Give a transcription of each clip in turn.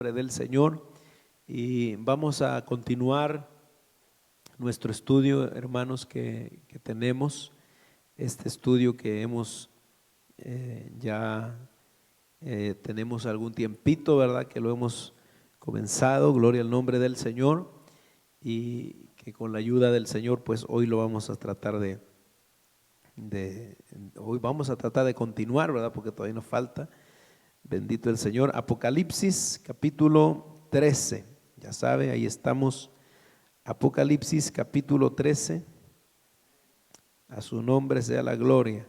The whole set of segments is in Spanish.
Del Señor, y vamos a continuar nuestro estudio, hermanos, que tenemos, este estudio que hemos tenemos algún tiempito, ¿verdad? Que lo hemos comenzado, gloria al nombre del Señor, y que con la ayuda del Señor, pues hoy lo vamos a tratar hoy vamos a tratar de continuar, ¿verdad? Porque todavía nos falta. Bendito el Señor. Apocalipsis capítulo 13. Ya sabe, ahí estamos. Apocalipsis capítulo 13. A su nombre sea la gloria.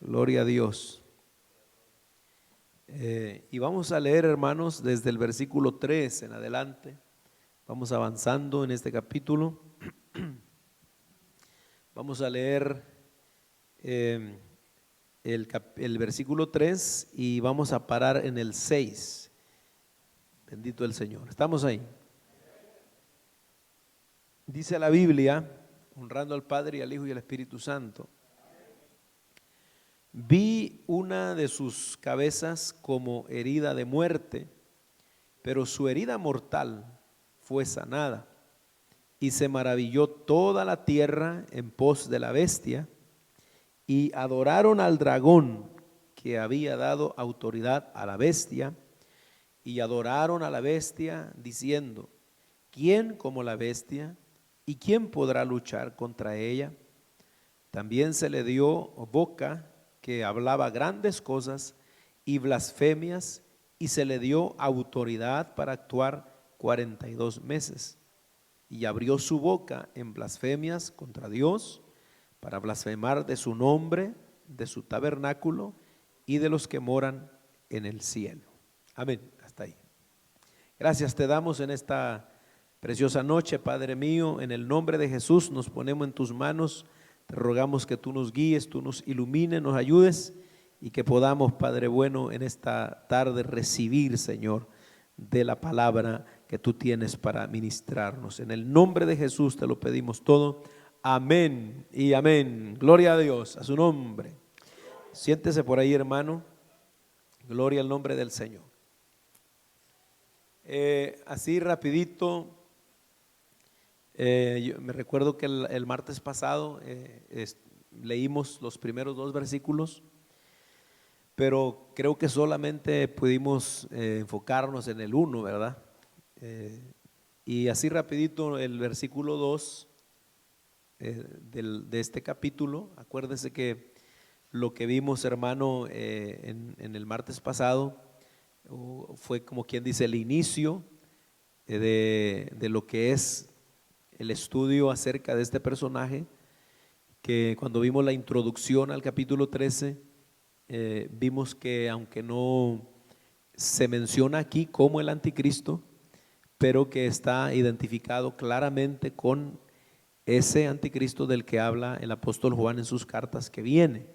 Gloria a Dios. Y vamos a leer, hermanos, desde el versículo 3 en adelante. Vamos avanzando en este capítulo. Vamos a leer el versículo 3 y vamos a parar en el 6. Bendito el Señor. ¿Estamos ahí? Dice la Biblia, honrando al Padre y al Hijo y al Espíritu Santo: vi una de sus cabezas como herida de muerte, pero su herida mortal fue sanada, y se maravilló toda la tierra en pos de la bestia, y adoraron al dragón que había dado autoridad a la bestia, y adoraron a la bestia diciendo: ¿quién como la bestia? ¿Y quién podrá luchar contra ella? También se le dio boca que hablaba grandes cosas y blasfemias, y se le dio autoridad para actuar 42 meses. Y abrió su boca en blasfemias contra Dios, para blasfemar de su nombre, de su tabernáculo y de los que moran en el cielo. Amén. Hasta ahí. Gracias te damos en esta preciosa noche, Padre mío. En el nombre de Jesús nos ponemos en tus manos. Te rogamos que tú nos guíes, tú nos ilumines, nos ayudes, y que podamos, Padre bueno, en esta tarde recibir, Señor, de la palabra que tú tienes para ministrarnos. En el nombre de Jesús te lo pedimos todo. Amén y amén. Gloria a Dios, a su nombre. Siéntese por ahí, hermano. Gloria al nombre del Señor. Así rapidito, yo me recuerdo que el martes pasado leímos los primeros 2 versículos, pero creo que solamente pudimos enfocarnos en el 1, ¿verdad? Y así rapidito el versículo 2 de este capítulo. Acuérdese que lo que vimos, hermano, en el martes pasado fue, como quien dice, el inicio de lo que es el estudio acerca de este personaje, que cuando vimos la introducción al capítulo 13, vimos que aunque no se menciona aquí como el anticristo, pero que está identificado claramente con ese anticristo del que habla el apóstol Juan en sus cartas que viene.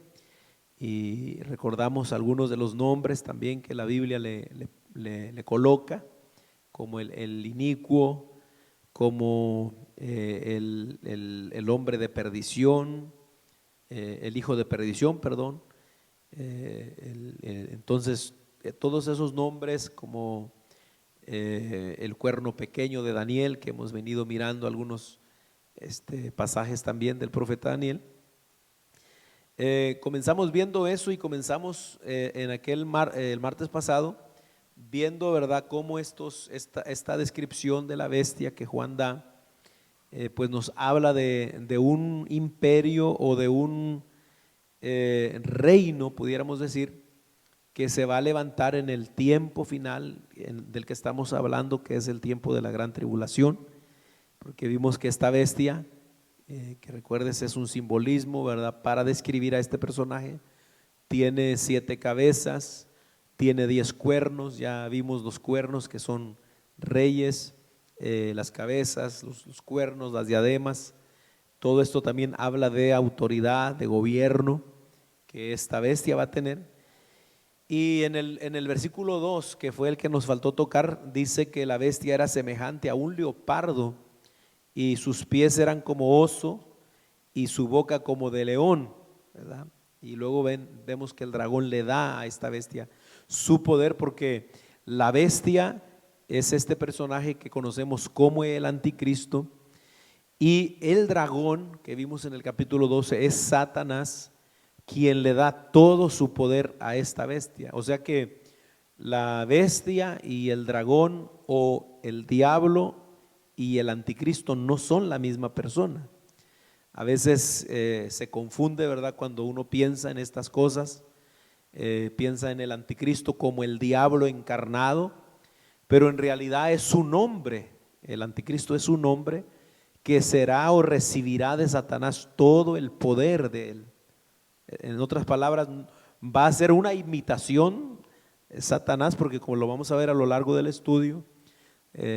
Y recordamos algunos de los nombres también que la Biblia le coloca, como el inicuo, como el hombre de perdición, el hijo de perdición, perdón. Entonces, todos esos nombres, como el cuerno pequeño de Daniel, que hemos venido mirando algunos pasajes también del profeta Daniel. Comenzamos viendo eso, y comenzamos en el martes pasado viendo, ¿verdad?, cómo esta descripción de la bestia que Juan da, pues nos habla de un imperio o de un reino, pudiéramos decir, que se va a levantar en el tiempo final del que estamos hablando, que es el tiempo de la gran tribulación, porque vimos que esta bestia, que recuerdes es un simbolismo, ¿verdad?, para describir a este personaje. Tiene 7 cabezas, tiene 10 cuernos. Ya vimos los cuernos, que son reyes, las cabezas, los cuernos, las diademas. Todo esto también habla de autoridad, de gobierno que esta bestia va a tener. Y en el versículo 2, que fue el que nos faltó tocar, dice que la bestia era semejante a un leopardo, y sus pies eran como oso, y su boca como de león, ¿verdad? Y luego vemos que el dragón le da a esta bestia su poder, porque La bestia es este personaje que conocemos como el anticristo, y el dragón que vimos en el capítulo 12 es Satanás, quien le da todo su poder a esta bestia. O sea que la bestia y el dragón, o el diablo y el anticristo, no son la misma persona. A veces se confunde, ¿verdad? Cuando uno piensa en estas cosas, piensa en el anticristo como el diablo encarnado, pero en realidad es su nombre. El anticristo es un nombre que será o recibirá de Satanás todo el poder de él. En otras palabras, va a ser una imitación Satanás, porque como lo vamos a ver a lo largo del estudio,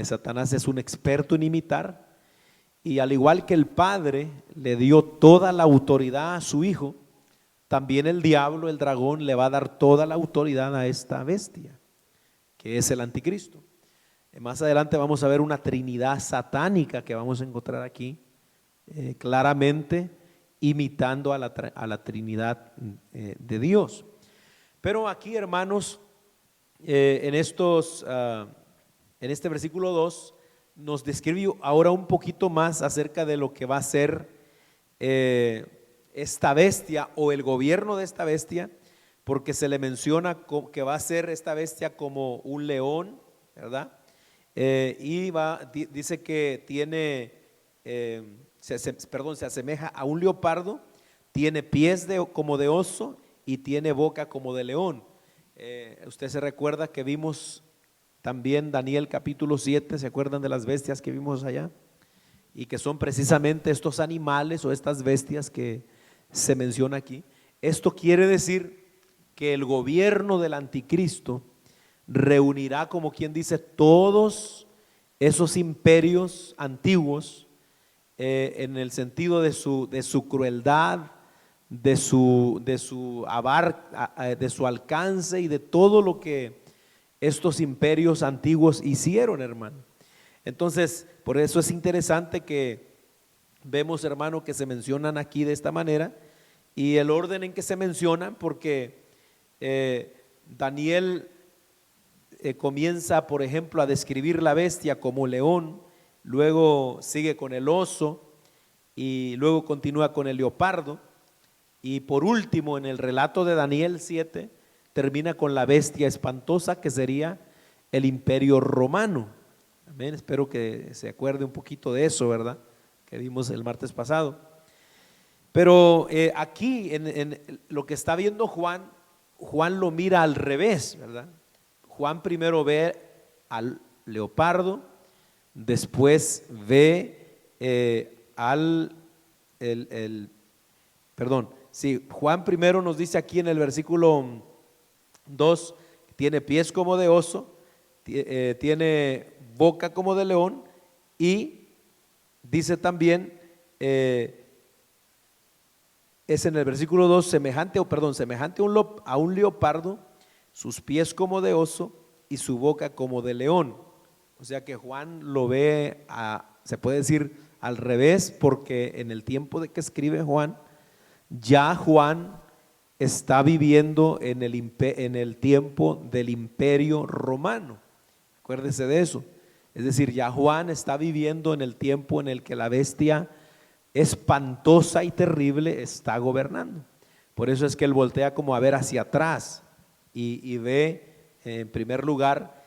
Satanás es un experto en imitar, y al igual que el Padre le dio toda la autoridad a su Hijo, también el diablo, el dragón, le va a dar toda la autoridad a esta bestia, que es el anticristo. Más adelante vamos a ver una trinidad satánica que vamos a encontrar aquí, claramente imitando a la Trinidad de Dios. Pero aquí, hermanos, en este versículo 2 nos describe ahora un poquito más acerca de lo que va a ser esta bestia, o el gobierno de esta bestia, porque se le menciona que va a ser esta bestia como un león, ¿verdad? Dice que tiene, se asemeja a un leopardo, tiene pies como de oso y tiene boca como de león. Usted se recuerda que vimos también Daniel capítulo 7, ¿se acuerdan de las bestias que vimos allá? Y que son precisamente estos animales o estas bestias que se menciona aquí. Esto quiere decir que el gobierno del anticristo reunirá, como quien dice, todos esos imperios antiguos, en el sentido de su crueldad, de su alcance y de todo lo que estos imperios antiguos hicieron, hermano. Entonces, por eso es interesante que vemos, hermano, que se mencionan aquí de esta manera, y el orden en que se mencionan, porque Daniel comienza, por ejemplo, a describir la bestia como león, luego sigue con el oso, y luego continúa con el leopardo, y por último en el relato de Daniel 7 termina con la bestia espantosa, que sería el imperio romano. Amén. Espero que se acuerde un poquito de eso, ¿verdad? Que vimos el martes pasado. Pero aquí en lo que está viendo Juan lo mira al revés, ¿verdad? Juan primero ve al leopardo, después ve Juan primero nos dice aquí en el versículo 2, tiene pies como de oso, tiene boca como de león, y dice también, es en el versículo 2, semejante a un leopardo, sus pies como de oso y su boca como de león. O sea que Juan lo ve, se puede decir al revés, porque en el tiempo de que escribe Juan, ya Juan está viviendo en el tiempo del imperio romano. Acuérdese de eso. Es decir, ya Juan está viviendo en el tiempo en el que la bestia espantosa y terrible está gobernando. Por eso es que él voltea como a ver hacia atrás y ve en primer lugar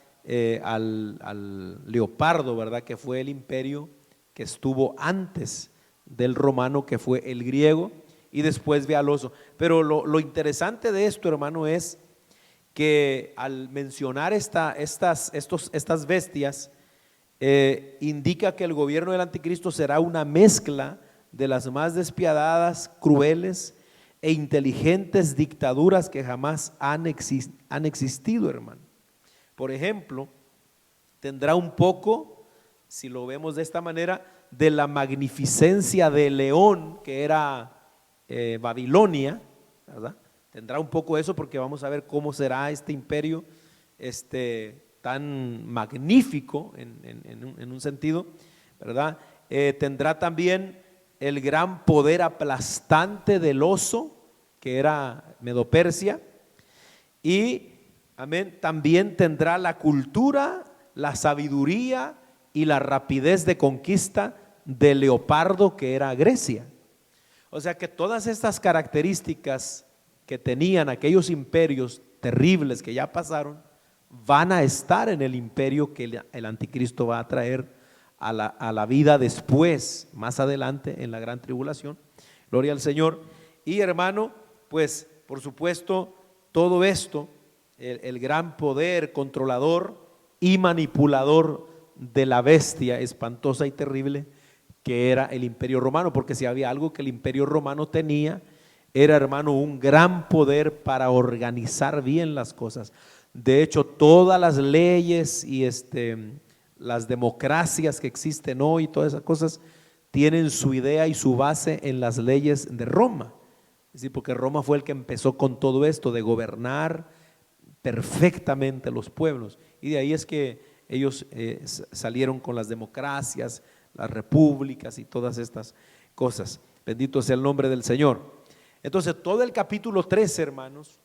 al leopardo, ¿verdad? Que fue el imperio que estuvo antes del romano, que fue el griego, y después ve al oso. Pero lo interesante de esto, hermano, es que al mencionar estas bestias, indica que el gobierno del anticristo será una mezcla de las más despiadadas, crueles e inteligentes dictaduras que jamás han existido, hermano. Por ejemplo, tendrá un poco, si lo vemos de esta manera, de la magnificencia de León, que era Babilonia, ¿verdad? Tendrá un poco eso, porque vamos a ver cómo será este imperio tan magnífico en un sentido, ¿verdad? Tendrá también el gran poder aplastante del oso, que era Medo-Persia, y amén, también tendrá la cultura, la sabiduría y la rapidez de conquista de Leopardo, que era Grecia. O sea que todas estas características que tenían aquellos imperios terribles que ya pasaron, van a estar en el imperio que el anticristo va a traer a la vida después, más adelante en la gran tribulación. Gloria al Señor. Y hermano, pues por supuesto todo esto, el gran poder controlador y manipulador de la bestia espantosa y terrible que era el imperio romano, porque si había algo que el imperio romano tenía, era, hermano, un gran poder para organizar bien las cosas. De hecho, todas las leyes y las democracias que existen hoy, todas esas cosas, tienen su idea y su base en las leyes de Roma. Es decir, porque Roma fue el que empezó con todo esto de gobernar perfectamente los pueblos. Y de ahí es que ellos salieron con las democracias, las repúblicas y todas estas cosas. Bendito sea el nombre del Señor. Entonces, todo el capítulo 13, hermanos,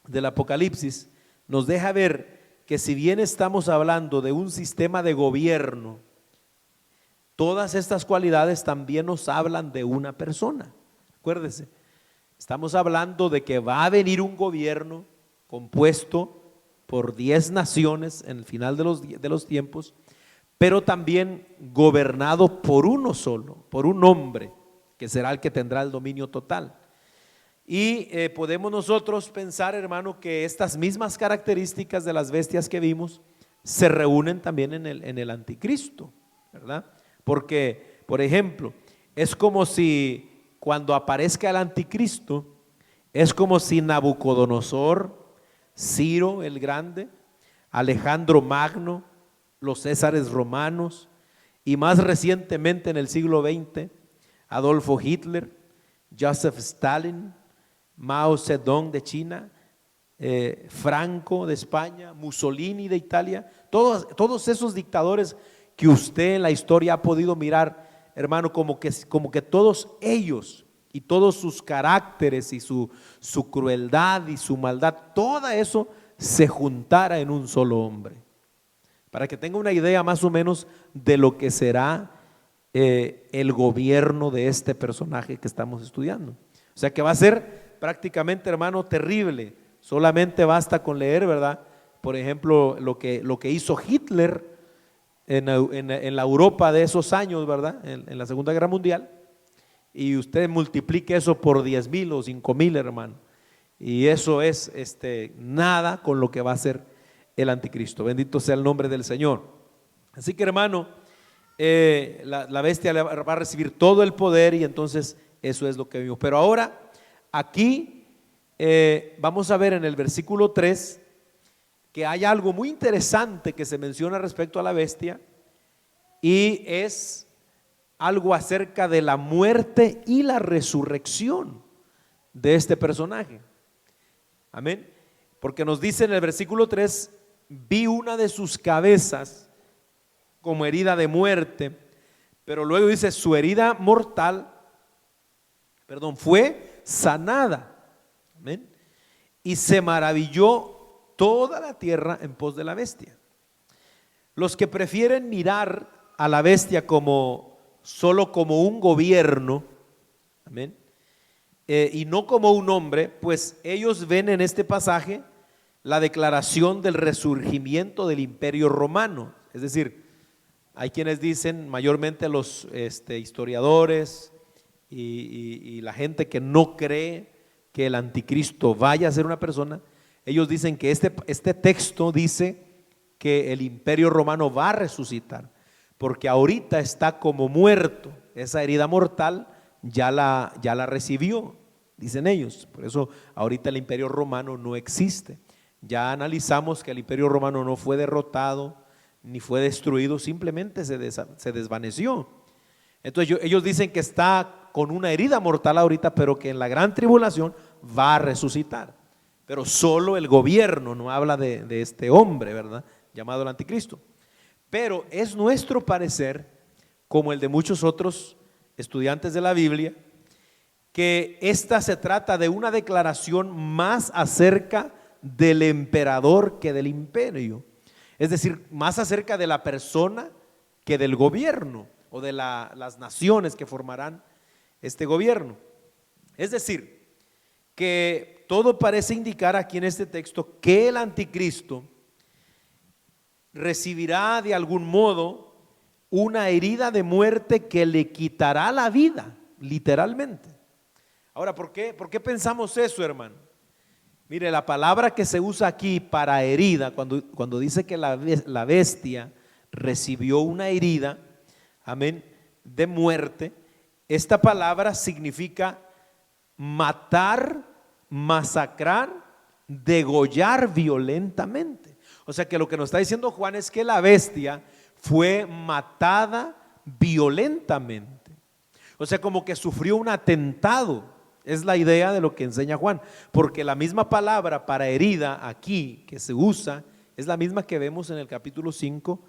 del Apocalipsis, nos deja ver que si bien estamos hablando de un sistema de gobierno, todas estas cualidades también nos hablan de una persona. Acuérdense, estamos hablando de que va a venir un gobierno compuesto por 10 naciones en el final de los tiempos, pero también gobernado por uno solo, por un hombre, que será el que tendrá el dominio total. Y podemos nosotros pensar, hermano, que estas mismas características de las bestias que vimos se reúnen también en el anticristo, ¿verdad? Porque, por ejemplo, es como si cuando aparezca el anticristo, es como si Nabucodonosor, Ciro el Grande, Alejandro Magno, los Césares romanos y más recientemente en el siglo XX, Adolfo Hitler, Joseph Stalin, Mao Zedong de China, Franco de España, Mussolini de Italia, todos esos dictadores que usted en la historia ha podido mirar, hermano, como que todos ellos y todos sus caracteres y su crueldad y su maldad, todo eso se juntara en un solo hombre. Para que tenga una idea más o menos de lo que será el gobierno de este personaje que estamos estudiando. O sea que va a ser prácticamente, hermano, terrible. Solamente basta con leer, ¿verdad? Por ejemplo, lo que hizo Hitler en la Europa de esos años, ¿verdad? En la Segunda Guerra Mundial. Y usted multiplique eso por 10,000 o 5,000, hermano. Y eso es nada con lo que va a ser el anticristo. Bendito sea el nombre del Señor. Así que, hermano, la bestia va a recibir todo el poder y entonces eso es lo que vimos. Pero ahora aquí vamos a ver en el versículo 3 que hay algo muy interesante que se menciona respecto a la bestia y es algo acerca de la muerte y la resurrección de este personaje. Amén. Porque nos dice en el versículo 3: vi una de sus cabezas como herida de muerte, pero luego dice su herida mortal, fue sanada. Amén. Y se maravilló toda la tierra en pos de la bestia. Los que prefieren mirar a la bestia solo como un gobierno, amén, y no como un hombre, pues ellos ven en este pasaje la declaración del resurgimiento del imperio romano. Es decir, hay quienes dicen, mayormente los historiadores y la gente que no cree que el anticristo vaya a ser una persona, ellos dicen que este texto dice que el imperio romano va a resucitar, porque ahorita está como muerto. Esa herida mortal ya la recibió, dicen ellos. Por eso ahorita el imperio romano no existe. Ya analizamos que el imperio romano no fue derrotado ni fue destruido, simplemente se desvaneció. Entonces ellos dicen que está con una herida mortal ahorita, pero que en la gran tribulación va a resucitar. Pero solo el gobierno, no habla de este hombre, ¿verdad?, llamado el anticristo. Pero es nuestro parecer, como el de muchos otros estudiantes de la Biblia, que esta se trata de una declaración más acerca del emperador que del imperio. Es decir, más acerca de la persona que del gobierno o de las naciones que formarán este gobierno. Es decir, que todo parece indicar aquí en este texto que el anticristo recibirá de algún modo una herida de muerte que le quitará la vida, literalmente. Ahora, ¿por qué pensamos eso, hermano? Mire, la palabra que se usa aquí para herida, cuando dice que la bestia recibió una herida, amén, de muerte, esta palabra significa matar, masacrar, degollar violentamente. O sea que lo que nos está diciendo Juan es que la bestia fue matada violentamente. O sea, como que sufrió un atentado. Es la idea de lo que enseña Juan, porque la misma palabra para herida aquí que se usa es la misma que vemos en el capítulo 5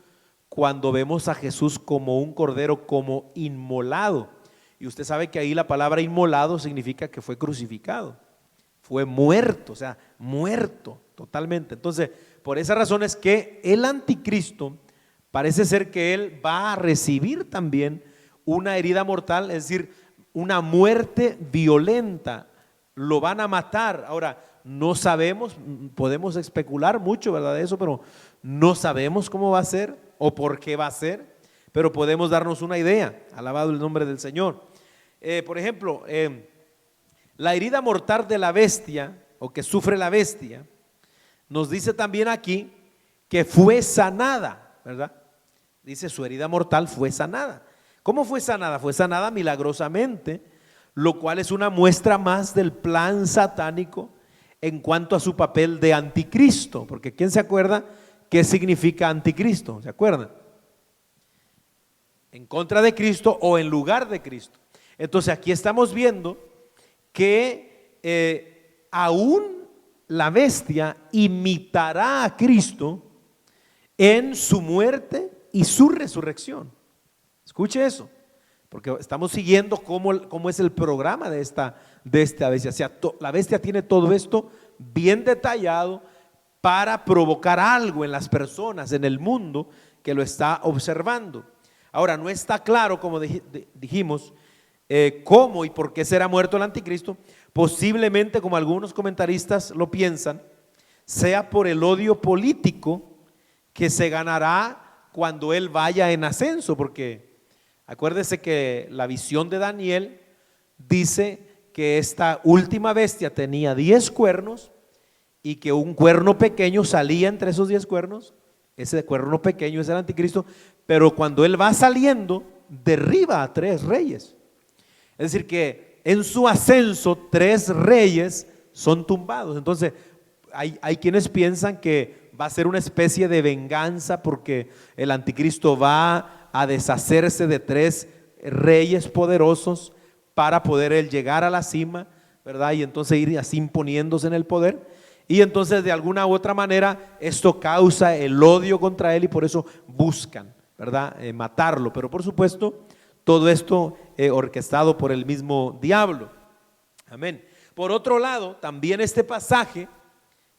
cuando vemos a Jesús como un cordero, como inmolado. Y usted sabe que ahí la palabra inmolado significa que fue crucificado, fue muerto, o sea, muerto totalmente. Entonces, por esa razón es que el anticristo parece ser que él va a recibir también una herida mortal, es decir, una muerte violenta, lo van a matar. Ahora, no sabemos, podemos especular mucho, ¿verdad? De eso, pero no sabemos cómo va a ser o por qué va a ser, pero podemos darnos una idea. Alabado el nombre del Señor. Por ejemplo, la herida mortal de la bestia o que sufre la bestia, nos dice también aquí que fue sanada, ¿verdad? Dice su herida mortal fue sanada. ¿Cómo fue sanada? Fue sanada milagrosamente, lo cual es una muestra más del plan satánico en cuanto a su papel de anticristo, porque ¿quién se acuerda qué significa anticristo? ¿Se acuerdan? En contra de Cristo o en lugar de Cristo. Entonces aquí estamos viendo que aún la bestia imitará a Cristo en su muerte y su resurrección. Escuche eso, porque estamos siguiendo cómo es el programa de esta bestia. O sea, la bestia tiene todo esto bien detallado para provocar algo en las personas, en el mundo que lo está observando. Ahora, no está claro, como dijimos, cómo y por qué será muerto el anticristo. Posiblemente, como algunos comentaristas lo piensan, sea por el odio político que se ganará cuando él vaya en ascenso, porque acuérdese que la visión de Daniel dice que esta última bestia tenía 10 cuernos y que un cuerno pequeño salía entre esos 10 cuernos. Ese cuerno pequeño es el anticristo, pero cuando él va saliendo derriba a 3 reyes. Es decir que en su ascenso 3 reyes son tumbados. Entonces hay quienes piensan que va a ser una especie de venganza porque el anticristo va a deshacerse de 3 reyes poderosos para poder él llegar a la cima, ¿verdad? Y entonces ir así imponiéndose en el poder. Y entonces de alguna u otra manera esto causa el odio contra él y por eso buscan, ¿verdad? Matarlo. Pero por supuesto todo esto orquestado por el mismo diablo. Amén. Por otro lado, también este pasaje,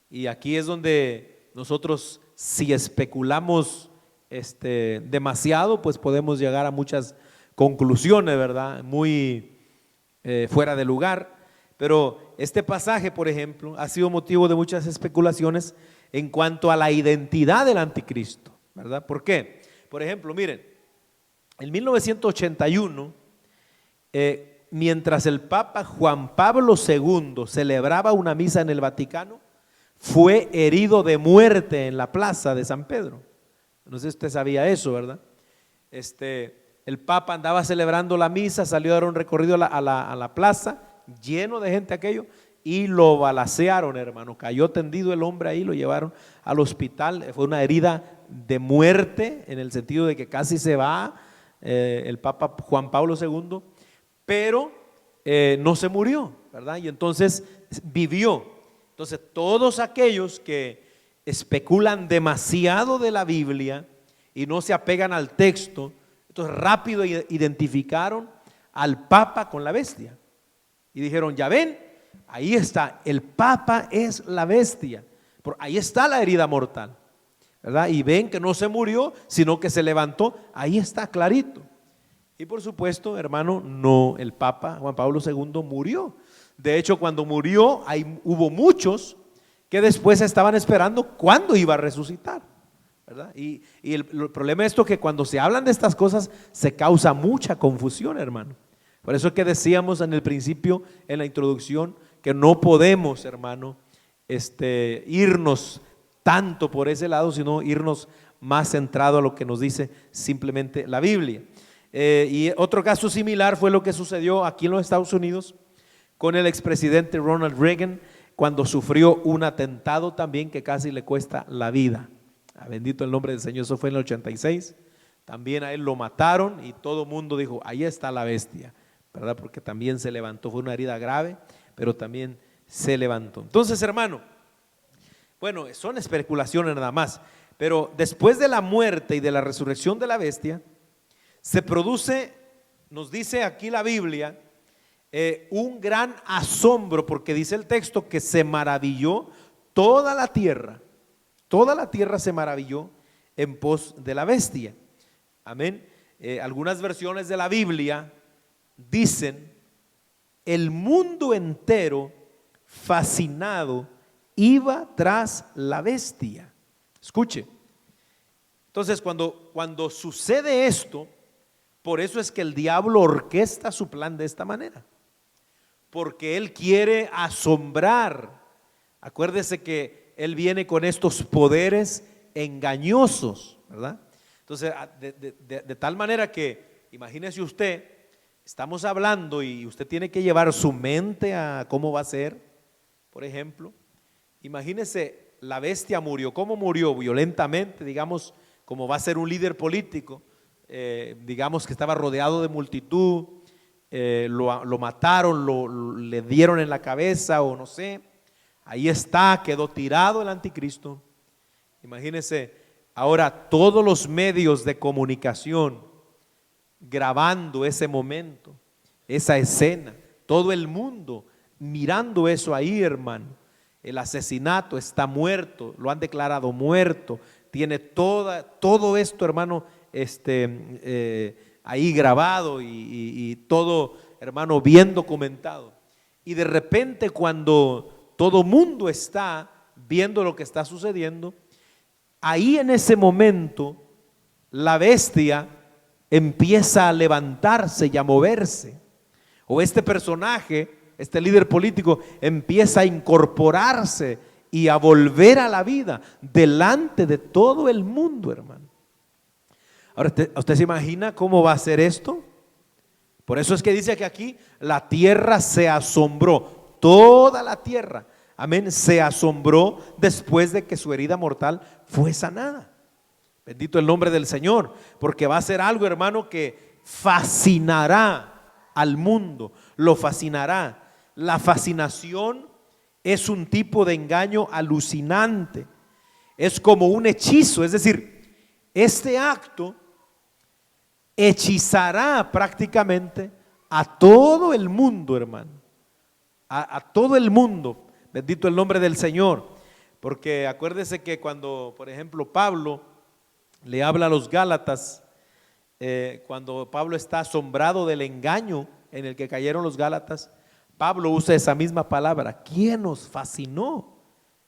y aquí es donde nosotros si especulamos demasiado, pues podemos llegar a muchas conclusiones, ¿verdad? Muy fuera de lugar. Pero este pasaje, por ejemplo, ha sido motivo de muchas especulaciones en cuanto a la identidad del anticristo, ¿verdad? ¿Por qué? Por ejemplo, miren, en 1981, mientras el Papa Juan Pablo II celebraba una misa en el Vaticano, fue herido de muerte en la plaza de San Pedro. No sé si usted sabía eso, ¿verdad? El Papa andaba celebrando la misa, salió a dar un recorrido a la plaza, lleno de gente aquello, y lo balacearon, hermano. Cayó tendido el hombre ahí, lo llevaron al hospital. Fue una herida de muerte en el sentido de que casi se va el Papa Juan Pablo II, pero no se murió, ¿verdad? Y entonces vivió. Entonces todos aquellos que especulan demasiado de la Biblia y no se apegan al texto, entonces rápido identificaron al Papa con la bestia y dijeron, ya ven, ahí está, el Papa es la bestia. Ahí está la herida mortal, ¿verdad? Y ven que no se murió, sino que se levantó. Ahí está clarito. Y por supuesto, hermano, no, el Papa Juan Pablo II murió. De hecho, cuando murió, hubo muchos que después estaban esperando cuándo iba a resucitar, ¿verdad? Y el problema es esto, que cuando se hablan de estas cosas se causa mucha confusión, hermano. Por eso es que decíamos en el principio, en la introducción, que no podemos, hermano, irnos tanto por ese lado, sino irnos más centrado a lo que nos dice simplemente la Biblia. Y otro caso similar fue lo que sucedió aquí en los Estados Unidos con el expresidente Ronald Reagan, cuando sufrió un atentado también que casi le cuesta la vida. Bendito el nombre del Señor. Eso fue en el 86. También a él lo mataron y todo el mundo dijo, ahí está la bestia, ¿verdad? Porque también se levantó. Fue una herida grave, pero también se levantó. Entonces, hermano, bueno, son especulaciones nada más, pero después de la muerte y de la resurrección de la bestia, se produce, nos dice aquí la Biblia, un gran asombro, porque dice el texto que se maravilló toda la tierra se maravilló en pos de la bestia. Amén. Algunas versiones de la Biblia dicen, el mundo entero fascinado iba tras la bestia. Escuche. Entonces cuando sucede esto, por eso es que el diablo orquesta su plan de esta manera, porque él quiere asombrar. Acuérdese que él viene con estos poderes engañosos, ¿verdad? Entonces, de tal manera que, imagínese usted, estamos hablando y usted tiene que llevar su mente a cómo va a ser. Por ejemplo, imagínese, la bestia murió. ¿Cómo murió? Violentamente, digamos, como va a ser un líder político. Digamos que estaba rodeado de multitud, lo mataron, le dieron en la cabeza o no sé, ahí está, quedó tirado el anticristo. Imagínense ahora todos los medios de comunicación grabando ese momento, esa escena, todo el mundo mirando eso ahí, hermano. El asesinato, está muerto, lo han declarado muerto, tiene todo esto, hermano, ahí grabado y todo, hermano, bien documentado. Y de repente, cuando todo mundo está viendo lo que está sucediendo, ahí en ese momento la bestia empieza a levantarse y a moverse, o este personaje, este líder político, empieza a incorporarse y a volver a la vida delante de todo el mundo, hermano. Ahora, ¿usted se imagina cómo va a ser esto? Por eso es que dice que aquí la tierra se asombró, toda la tierra, amén, se asombró después de que su herida mortal fue sanada. Bendito el nombre del Señor, porque va a ser algo, hermano, que fascinará al mundo, lo fascinará. La fascinación es un tipo de engaño alucinante, es como un hechizo, es decir, este acto hechizará prácticamente a todo el mundo, hermano, a todo el mundo. Bendito el nombre del Señor, porque acuérdese que cuando, por ejemplo, Pablo le habla a los Gálatas, cuando Pablo está asombrado del engaño en el que cayeron los Gálatas, Pablo usa esa misma palabra, ¿quién nos fascinó?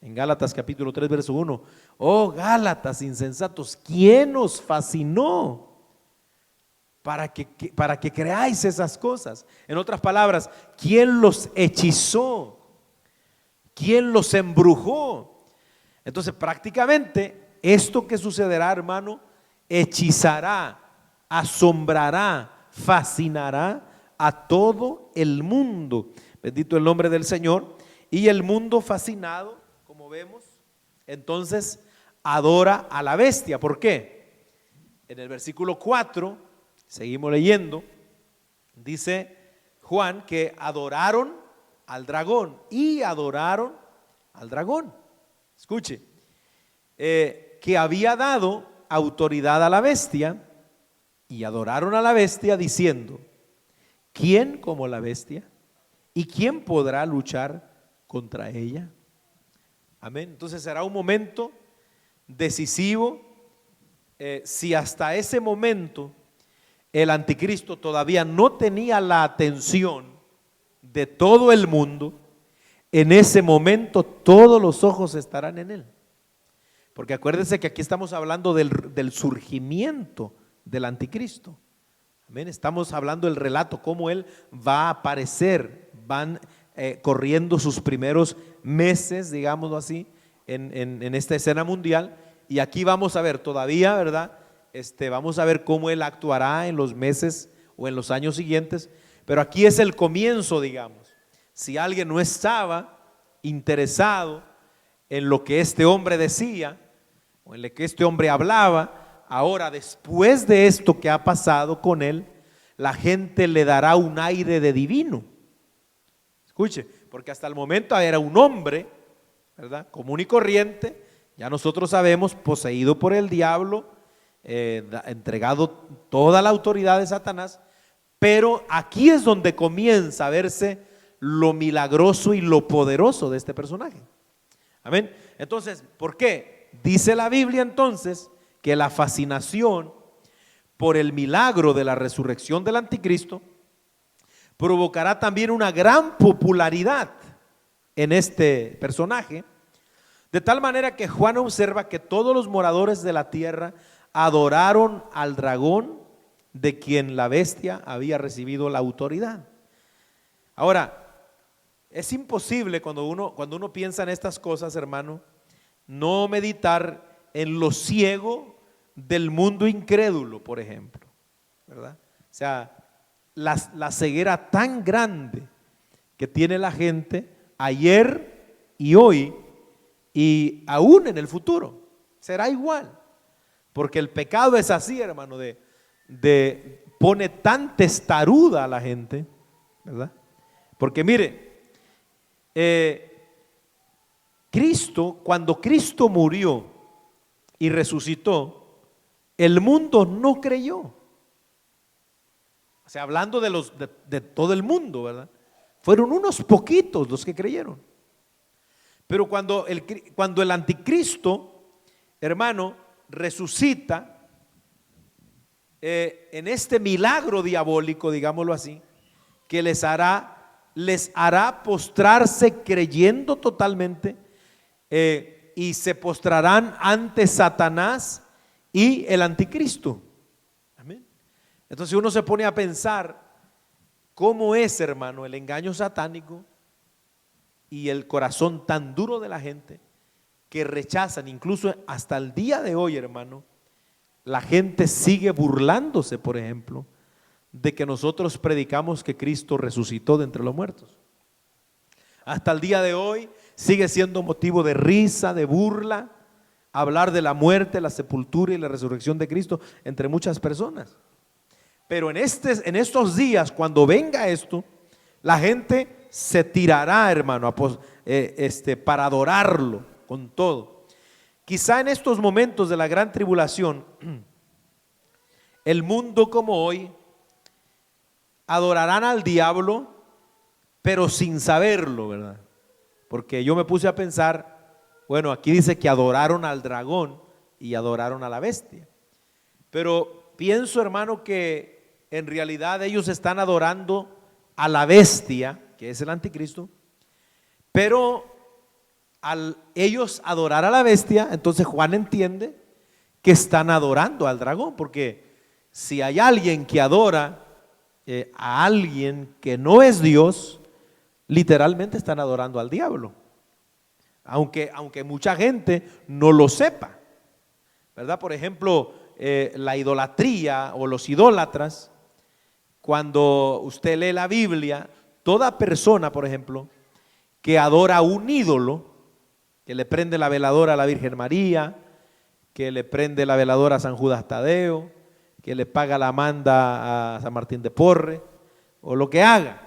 En Gálatas capítulo 3 verso 1, oh Gálatas insensatos, ¿quién nos fascinó? Para que creáis esas cosas. En otras palabras, ¿quién los hechizó? ¿Quién los embrujó? Entonces prácticamente esto que sucederá, hermano, hechizará, asombrará, fascinará a todo el mundo. Bendito el nombre del Señor. Y el mundo fascinado, como vemos, entonces adora a la bestia. ¿Por qué? En el versículo 4, seguimos leyendo, dice Juan que adoraron al dragón y adoraron al dragón. Escuche, que había dado autoridad a la bestia y adoraron a la bestia diciendo, ¿quién como la bestia? ¿Y quién podrá luchar contra ella? Amén. Entonces será un momento decisivo. Si hasta ese momento el anticristo todavía no tenía la atención de todo el mundo, en ese momento todos los ojos estarán en él. Porque acuérdense que aquí estamos hablando del surgimiento del anticristo. Amén. Estamos hablando del relato, cómo él va a aparecer. Van corriendo sus primeros meses, digámoslo así, en esta escena mundial. Y aquí vamos a ver todavía, ¿verdad? Vamos a ver cómo él actuará en los meses o en los años siguientes. Pero aquí es el comienzo, digamos. Si alguien no estaba interesado en lo que este hombre decía o en lo que este hombre hablaba, ahora después de esto que ha pasado con él, la gente le dará un aire de divino. Escuche, porque hasta el momento era un hombre, ¿verdad?, común y corriente. Ya nosotros sabemos, poseído por el diablo, entregado toda la autoridad de Satanás. Pero aquí es donde comienza a verse lo milagroso y lo poderoso de este personaje. Amén. Entonces, ¿por qué? Dice la Biblia entonces que la fascinación por el milagro de la resurrección del anticristo provocará también una gran popularidad en este personaje, de tal manera que Juan observa que todos los moradores de la tierra adoraron al dragón, de quien la bestia había recibido la autoridad. Ahora, es imposible cuando uno piensa en estas cosas, hermano, no meditar en lo ciego del mundo incrédulo, por ejemplo, ¿verdad? O sea, la ceguera tan grande que tiene la gente ayer y hoy y aún en el futuro, será igual, porque el pecado es así, hermano, pone tan testaruda a la gente, ¿verdad? Porque mire, cuando Cristo murió y resucitó, el mundo no creyó. O sea, hablando de todo el mundo, ¿verdad? Fueron unos poquitos los que creyeron. Pero cuando el anticristo, hermano, resucita, en este milagro diabólico, digámoslo así, que les hará postrarse creyendo totalmente, y se postrarán ante Satanás y el anticristo. Amén. Entonces uno se pone a pensar cómo es, hermano, el engaño satánico y el corazón tan duro de la gente que rechazan. Incluso hasta el día de hoy, hermano, la gente sigue burlándose, por ejemplo, de que nosotros predicamos que Cristo resucitó de entre los muertos. Hasta el día de hoy sigue siendo motivo de risa, de burla, hablar de la muerte, la sepultura y la resurrección de Cristo entre muchas personas. Pero en estos días, cuando venga esto, la gente se tirará, hermano, para adorarlo con todo. Quizá en estos momentos de la gran tribulación, el mundo como hoy adorarán al diablo, pero sin saberlo, ¿verdad? Porque yo me puse a pensar, bueno, aquí dice que adoraron al dragón y adoraron a la bestia. Pero pienso, hermano, que en realidad ellos están adorando a la bestia, que es el anticristo, pero al ellos adorar a la bestia, entonces Juan entiende que están adorando al dragón, porque si hay alguien que adora a alguien que no es Dios, literalmente están adorando al diablo, aunque mucha gente no lo sepa, ¿verdad? Por ejemplo, la idolatría o los idólatras, cuando usted lee la Biblia, toda persona, por ejemplo, que adora a un ídolo, que le prende la veladora a la Virgen María, que le prende la veladora a San Judas Tadeo, que le paga la manda a San Martín de Porres, o lo que haga,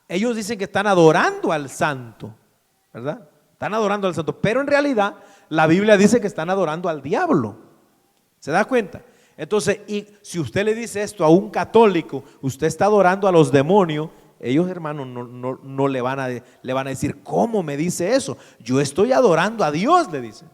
ellos dicen que están adorando al santo, ¿verdad? Están adorando al santo, pero en realidad la Biblia dice que están adorando al diablo. ¿Se da cuenta? Entonces, y si usted le dice esto a un católico, usted está adorando a los demonios, ellos, hermanos, no le van a decir, ¿cómo me dice eso? Yo estoy adorando a Dios, le dicen.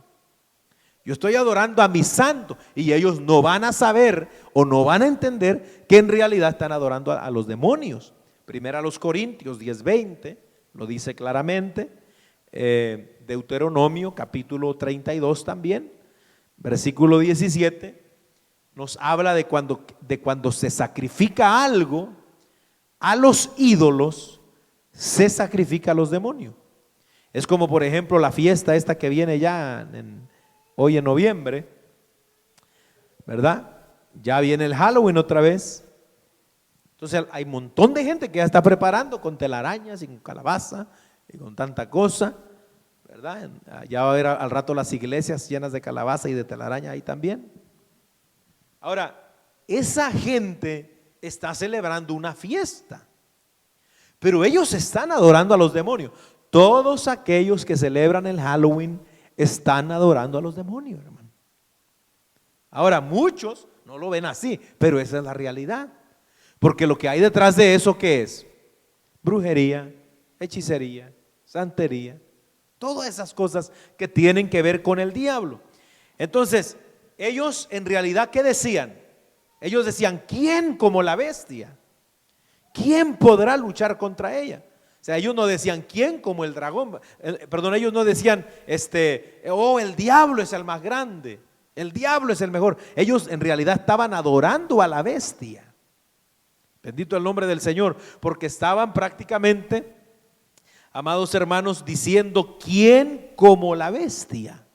Yo estoy adorando a mi santo. Y ellos no van a saber o no van a entender que en realidad están adorando a los demonios. Primero a los Corintios 10:20 lo dice claramente. Deuteronomio capítulo 32 también, versículo 17, nos habla de cuando se sacrifica algo a los ídolos, se sacrifica a los demonios. Es como por ejemplo la fiesta esta que viene ya hoy en noviembre, ¿verdad? Ya viene el Halloween otra vez. Entonces hay un montón de gente que ya está preparando con telarañas y con calabaza y con tanta cosa, ¿verdad? Ya va a haber al rato las iglesias llenas de calabaza y de telaraña ahí también. Ahora, esa gente está celebrando una fiesta, pero ellos están adorando a los demonios. Todos aquellos que celebran el Halloween están adorando a los demonios, hermano. Ahora, muchos no lo ven así, pero esa es la realidad. Porque lo que hay detrás de eso, ¿qué es? Brujería, hechicería, santería, todas esas cosas que tienen que ver con el diablo. Entonces, ellos en realidad, ¿qué decían? Ellos decían, ¿quién como la bestia? ¿Quién podrá luchar contra ella? O sea, ellos no decían, ¿quién como el dragón? Perdón, ellos no decían, el diablo es el más grande, el diablo es el mejor. Ellos en realidad estaban adorando a la bestia. Bendito el nombre del Señor, porque estaban prácticamente, amados hermanos, diciendo, ¿quién como la bestia?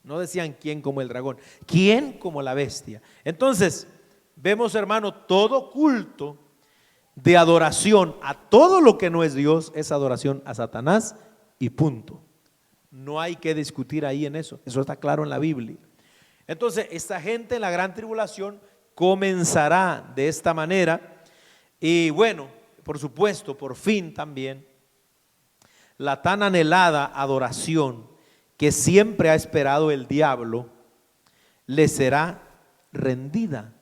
No decían quién como el dragón, quién como la bestia. Entonces, vemos, hermano, todo culto de adoración a todo lo que no es Dios es adoración a Satanás y punto. No hay que discutir ahí en eso, eso está claro en la Biblia. Entonces, esta gente en la gran tribulación comenzará de esta manera y bueno, por supuesto, por fin también, la tan anhelada adoración que siempre ha esperado el diablo le será rendida.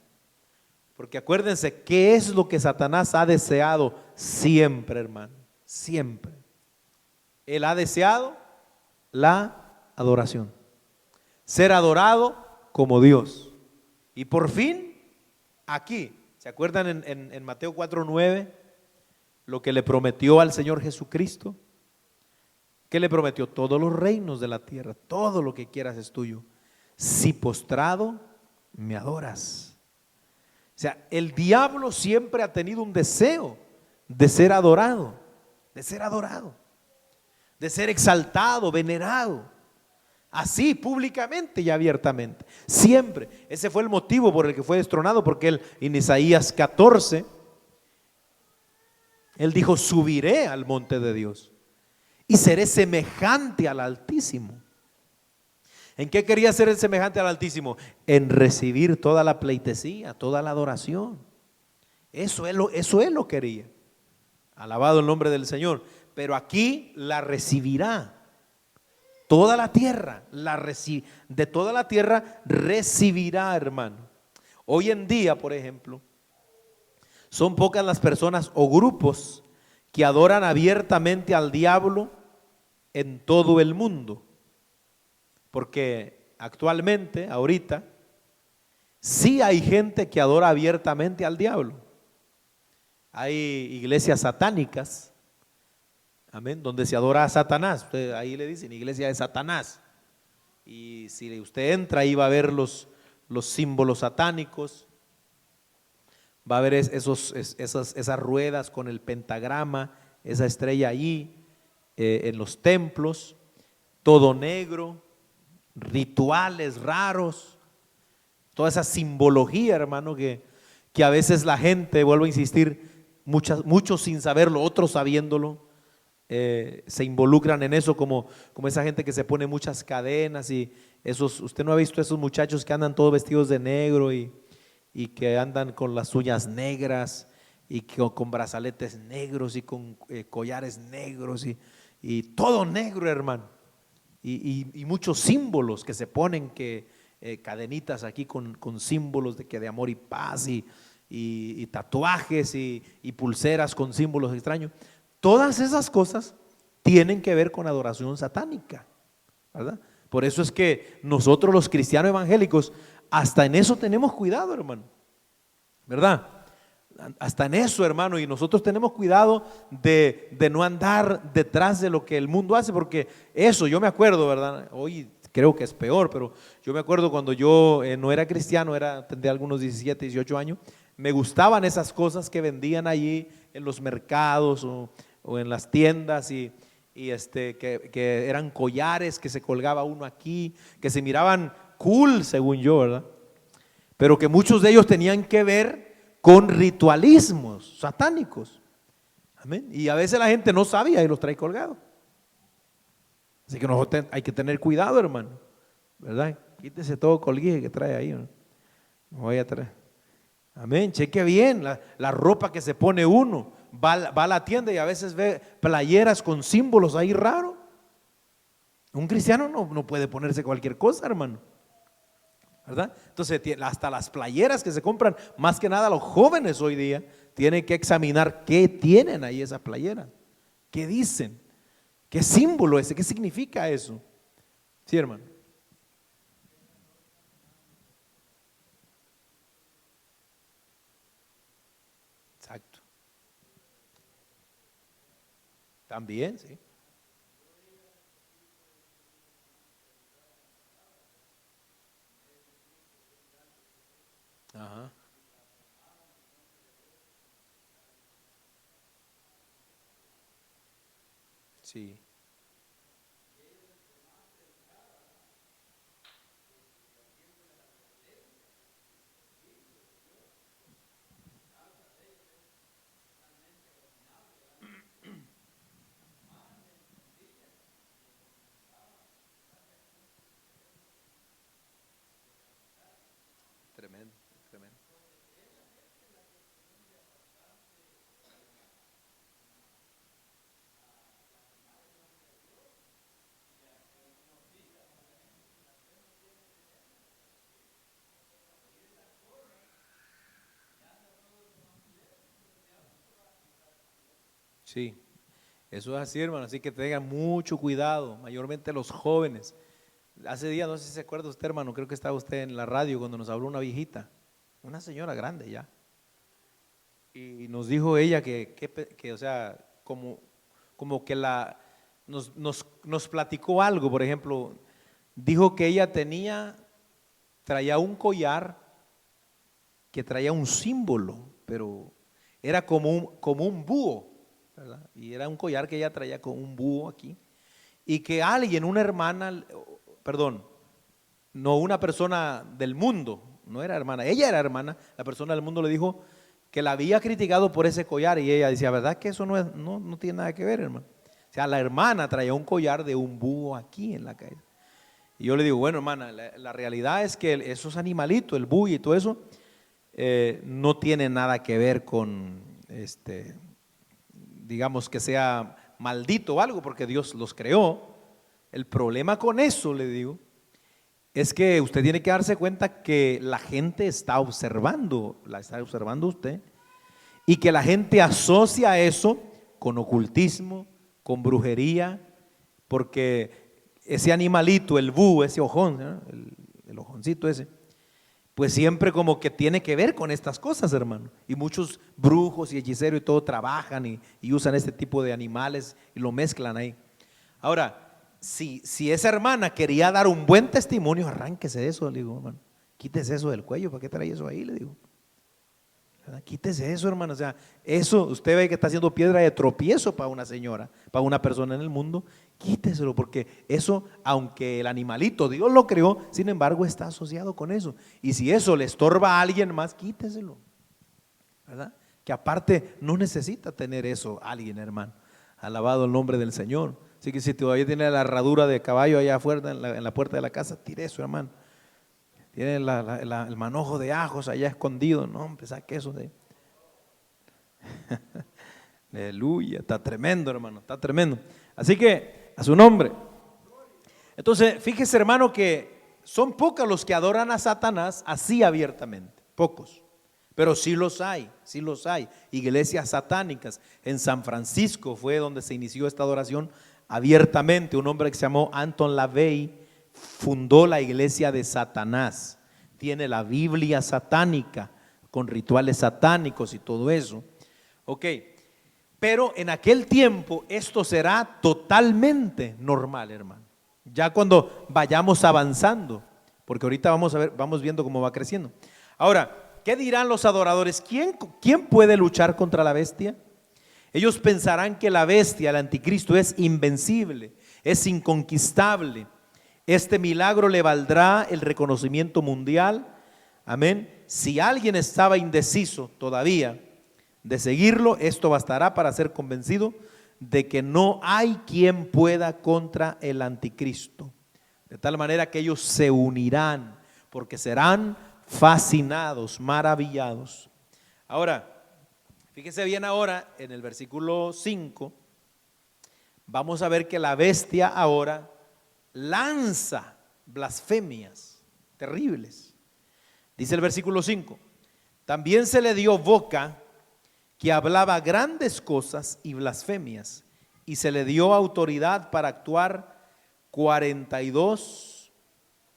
Porque acuérdense, ¿qué es lo que Satanás ha deseado siempre, hermano? Siempre. Él ha deseado la adoración. Ser adorado como Dios. Y por fin, aquí, ¿se acuerdan en Mateo 4:9 lo que le prometió al Señor Jesucristo? ¿Qué le prometió? Todos los reinos de la tierra, todo lo que quieras es tuyo, si postrado me adoras. O sea, el diablo siempre ha tenido un deseo de ser adorado, de ser adorado, de ser exaltado, venerado, así públicamente y abiertamente, siempre. Ese fue el motivo por el que fue destronado, porque él en Isaías 14, él dijo, subiré al monte de Dios y seré semejante al Altísimo. ¿En qué quería ser el semejante al Altísimo? En recibir toda la pleitesía, toda la adoración. Eso él lo quería. Alabado el nombre del Señor. Pero aquí la recibirá toda la tierra, de toda la tierra recibirá, hermano. Hoy en día, por ejemplo, son pocas las personas o grupos que adoran abiertamente al diablo en todo el mundo. Porque actualmente, ahorita, sí hay gente que adora abiertamente al diablo. Hay iglesias satánicas, amén, donde se adora a Satanás. Usted, ahí le dicen iglesia de Satanás. Y si usted entra, ahí va a ver los símbolos satánicos. Va a ver esas ruedas con el pentagrama, esa estrella allí, en los templos, todo negro, rituales raros, toda esa simbología, hermano, que a veces la gente, vuelvo a insistir, muchos sin saberlo, otros sabiéndolo, se involucran en eso, como esa gente que se pone muchas cadenas y usted no ha visto esos muchachos que andan todos vestidos de negro y que andan con las uñas negras y con brazaletes negros y con collares negros y todo negro, hermano. Y muchos símbolos que se ponen, cadenitas aquí con símbolos de amor y paz y tatuajes y pulseras con símbolos extraños. Todas esas cosas tienen que ver con adoración satánica, ¿verdad? Por eso es que nosotros los cristianos evangélicos hasta en eso tenemos cuidado, hermano, ¿verdad? Hasta en eso, hermano, y nosotros tenemos cuidado de no andar detrás de lo que el mundo hace, porque eso, yo me acuerdo, ¿verdad? Hoy creo que es peor, pero yo me acuerdo cuando yo no era cristiano, tendría algunos 17, 18 años, me gustaban esas cosas que vendían allí en los mercados o en las tiendas que eran collares que se colgaba uno aquí, que se miraban cool, según yo, ¿verdad? Pero que muchos de ellos tenían que ver con ritualismos satánicos. Amén. Y a veces la gente no sabía y los trae colgados. Así que nosotros hay que tener cuidado, hermano, ¿verdad? Quítese todo colguije que trae ahí, ¿no? No vaya a traer. Amén. Cheque bien la ropa que se pone uno. Va a la tienda y a veces ve playeras con símbolos ahí raros. Un cristiano no puede ponerse cualquier cosa, hermano, ¿verdad? Entonces hasta las playeras que se compran, más que nada los jóvenes hoy día tienen que examinar qué tienen ahí esas playeras, qué dicen, qué símbolo es, qué significa eso. Sí, hermano. Exacto. También, sí. Ajá. Sí. Tremendo, tremendo. Sí, eso es así, hermano, así que tengan mucho cuidado, mayormente los jóvenes. Hace días, no sé si se acuerda usted, hermano, creo que estaba usted en la radio cuando nos habló una viejita, una señora grande ya, y nos dijo ella o sea, como que nos platicó algo. Por ejemplo, dijo que ella traía un collar que traía un símbolo, pero era como un búho, ¿verdad? Y era un collar que ella traía con un búho aquí, y que alguien, una hermana, perdón, no, una persona del mundo, no era hermana, ella era hermana, la persona del mundo le dijo que la había criticado por ese collar, y ella decía, ¿verdad que eso no tiene nada que ver, hermano? O sea, la hermana traía un collar de un búho aquí en la calle. Y yo le digo, bueno, hermana, la realidad es que esos animalitos, el búho y todo eso, no tiene nada que ver con, digamos, que sea maldito o algo, porque Dios los creó. El problema con eso, le digo, es que usted tiene que darse cuenta que la gente la está observando usted, y que la gente asocia eso con ocultismo, con brujería, porque ese animalito, el búho, ese ojón, ¿no? El ojoncito ese, pues siempre como que tiene que ver con estas cosas, hermano. Y muchos brujos y hechiceros y todo trabajan y usan este tipo de animales y lo mezclan ahí. Ahora, si esa hermana quería dar un buen testimonio, arránquese de eso, le digo, hermano. Quítese eso del cuello, ¿para qué trae eso ahí? Le digo. ¿Verdad? Quítese eso, hermano. O sea, eso usted ve que está haciendo piedra de tropiezo para una señora, para una persona en el mundo. Quíteselo, porque eso, aunque el animalito Dios lo creó, sin embargo está asociado con eso. Y si eso le estorba a alguien más, quíteselo, ¿verdad? Que aparte no necesita tener eso alguien, hermano. Alabado el nombre del Señor. Así que si todavía tiene la herradura de caballo allá afuera en la puerta de la casa, tire eso, hermano. Tiene el manojo de ajos allá escondido, no, hombre, saque eso de. Aleluya, está tremendo, hermano, está tremendo. Así que, a su nombre. Entonces, fíjese, hermano, que son pocos los que adoran a Satanás así abiertamente, pocos. Pero sí los hay, sí los hay. Iglesias satánicas. En San Francisco fue donde se inició esta adoración abiertamente. Un hombre que se llamó Anton LaVey fundó la iglesia de Satanás. Tiene la Biblia satánica con rituales satánicos y todo eso. Ok, pero en aquel tiempo esto será totalmente normal, hermano. Ya cuando vayamos avanzando, porque ahorita vamos viendo cómo va creciendo. Ahora, ¿qué dirán los adoradores? ¿Quién puede luchar contra la bestia? Ellos pensarán que la bestia, el anticristo, es invencible, es inconquistable. Este milagro le valdrá el reconocimiento mundial. Amén. Si alguien estaba indeciso todavía de seguirlo, esto bastará para ser convencido de que no hay quien pueda contra el anticristo. De tal manera que ellos se unirán, porque serán fascinados, maravillados. Ahora, fíjese bien ahora en el versículo 5, vamos a ver que la bestia ahora lanza blasfemias terribles. Dice el versículo 5, también se le dio boca que hablaba grandes cosas y blasfemias, y se le dio autoridad para actuar 42